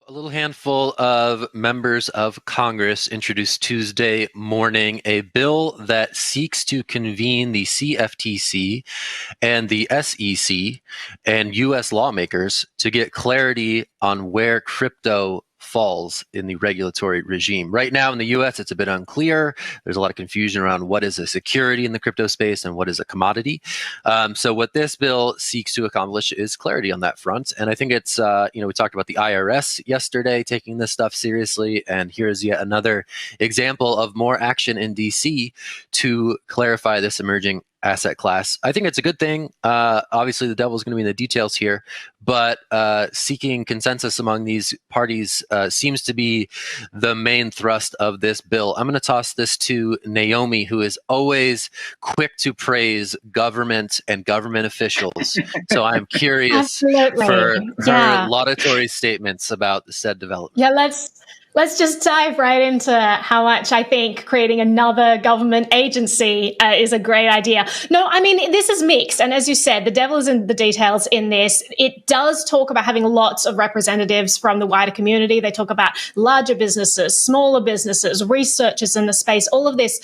A little handful of members of Congress introduced Tuesday morning a bill that seeks to convene the CFTC and the SEC and U.S. lawmakers to get clarity on where crypto falls in the regulatory regime. Right now in the U.S., it's a bit unclear. There's a lot of confusion around what is a security in the crypto space and what is a commodity. So what this bill seeks to accomplish is clarity on that front. And I think it's, we talked about the IRS yesterday taking this stuff seriously. And here's yet another example of more action in D.C. to clarify this emerging asset class. I think it's a good thing. Obviously, the devil's going to be in the details here, but seeking consensus among these parties seems to be the main thrust of this bill. I'm going to toss this to Naomi, who is always quick to praise government and government officials. So I'm curious for her laudatory statements about the said development. Yeah, Let's just dive right into how much I think creating another government agency is a great idea. No, I mean, this is mixed. And as you said, the devil is in the details in this. It does talk about having lots of representatives from the wider community. They talk about larger businesses, smaller businesses, researchers in the space, all of this.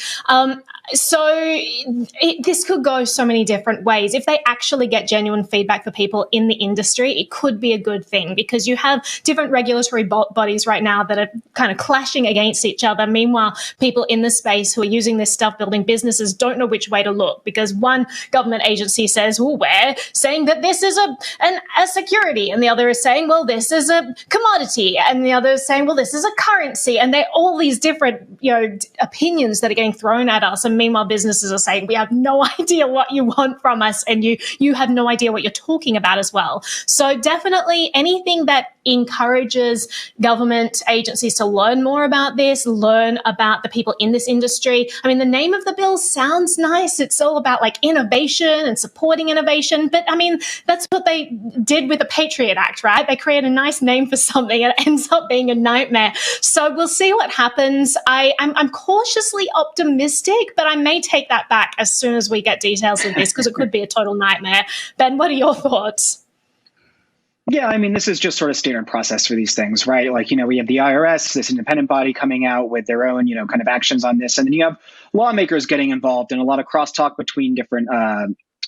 This could go so many different ways. If they actually get genuine feedback for people in the industry, it could be a good thing because you have different regulatory bodies right now that are kind of clashing against each other. Meanwhile, people in the space who are using this stuff, building businesses, don't know which way to look because one government agency says, well, we're saying that this is a security, and the other is saying, well, this is a commodity, and the other is saying, well, this is a currency, and they're all these different, opinions that are getting thrown at us. And meanwhile, businesses are saying, we have no idea what you want from us, and you have no idea what you're talking about as well. So definitely anything that encourages government agencies to learn more about this, learn about the people in this industry. I mean, the name of the bill sounds nice. It's all about like innovation and supporting innovation. But I mean, that's what they did with the Patriot Act, right? They create a nice name for something and it ends up being a nightmare. So we'll see what happens. I'm cautiously optimistic, but I may take that back as soon as we get details of this because it could be a total nightmare. Ben, what are your thoughts? Yeah, I mean, this is just sort of standard process for these things, right? Like, we have the IRS, this independent body coming out with their own, kind of actions on this. And then you have lawmakers getting involved and a lot of crosstalk between different,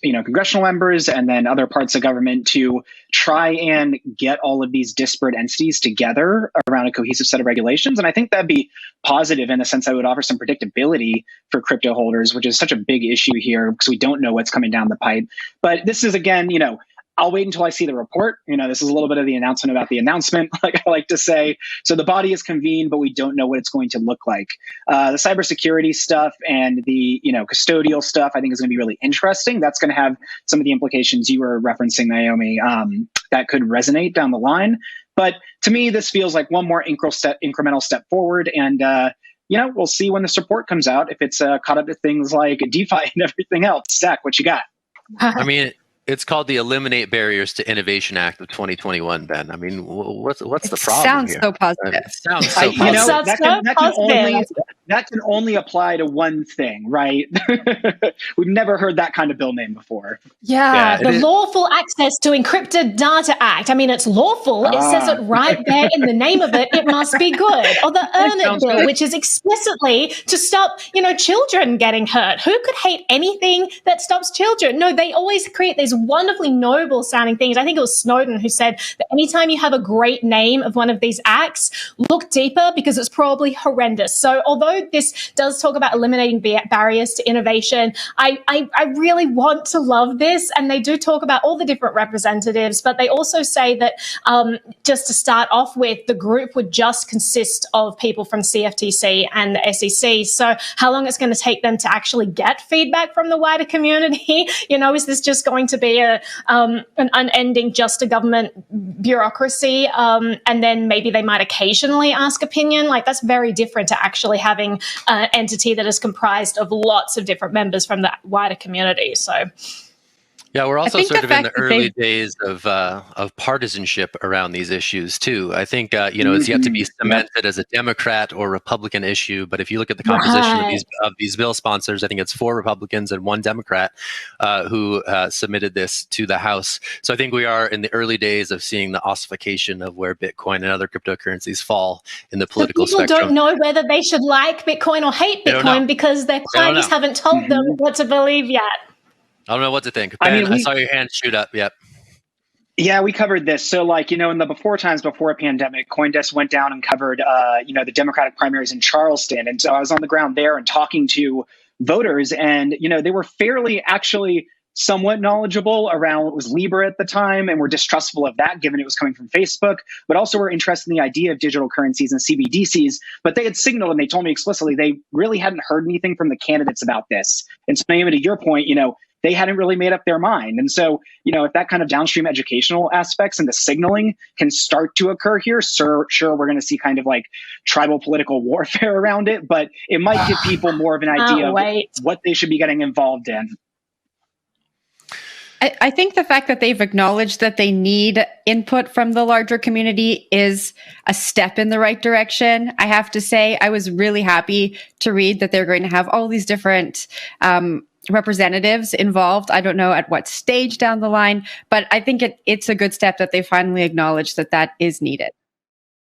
congressional members and then other parts of government to try and get all of these disparate entities together around a cohesive set of regulations. And I think that'd be positive in the sense that it would offer some predictability for crypto holders, which is such a big issue here because we don't know what's coming down the pipe. But this is, again, I'll wait until I see the report. This is a little bit of the announcement about the announcement, like I like to say. So the body is convened, but we don't know what it's going to look like. The cybersecurity stuff and the custodial stuff, I think is going to be really interesting. That's going to have some of the implications you were referencing, Naomi, that could resonate down the line. But to me, this feels like one more incremental step forward. And we'll see when this report comes out if it's caught up to things like DeFi and everything else. Zach, what you got? I mean, it's called the Eliminate Barriers to Innovation Act of 2021, Ben. I mean, what's the problem here? Sounds so positive. It sounds so positive. That can only apply to one thing, right? We've never heard that kind of bill name before. Yeah, the Lawful Access to Encrypted Data Act. I mean, it's lawful. It says it right there in the name of it. It must be good. Or the Earn It bill, good. Which is explicitly to stop, children getting hurt. Who could hate anything that stops children? No, they always create these wonderfully noble sounding things. I think it was Snowden who said that anytime you have a great name of one of these acts, look deeper because it's probably horrendous. So although this does talk about eliminating barriers to innovation, I really want to love this. And they do talk about all the different representatives, but they also say that just to start off with, the group would just consist of people from CFTC and the SEC. So how long it's going to take them to actually get feedback from the wider community? Is this just going to be an unending just a government bureaucracy? And then maybe they might occasionally ask opinion. Like that's very different to actually having an entity that is comprised of lots of different members from the wider community. So Yeah, we're also think sort the of in fact the that early they've days of partisanship around these issues too. I think it's yet to be cemented as a Democrat or Republican issue. But if you look at the composition of Right. these bill sponsors, I think it's 4 Republicans and 1 Democrat who submitted this to the House. So I think we are in the early days of seeing the ossification of where Bitcoin and other cryptocurrencies fall in the So political people spectrum. don't know whether they should like Bitcoin or hate They don't know. Bitcoin because their They don't parties know. haven't told them what to believe yet. I don't know what to think. I Ben, mean, I saw your hand shoot up. Yep. Yeah, we covered this. So, like, in the before times before a pandemic, CoinDesk went down and covered, the Democratic primaries in Charleston. And so I was on the ground there and talking to voters, and, they were fairly actually somewhat knowledgeable around what was Libra at the time and were distrustful of that, given it was coming from Facebook, but also were interested in the idea of digital currencies and CBDCs. But they had signaled, and they told me explicitly, they really hadn't heard anything from the candidates about this. And so, Naomi, to your point, they hadn't really made up their mind. And so, if that kind of downstream educational aspects and the signaling can start to occur here, sure, we're going to see kind of like tribal political warfare around it, but it might give people more of an idea of what they should be getting involved in. I think the fact that they've acknowledged that they need input from the larger community is a step in the right direction. I have to say, I was really happy to read that they're going to have all these different representatives involved. I don't know at what stage down the line, but I think it's a good step that they finally acknowledge that is needed.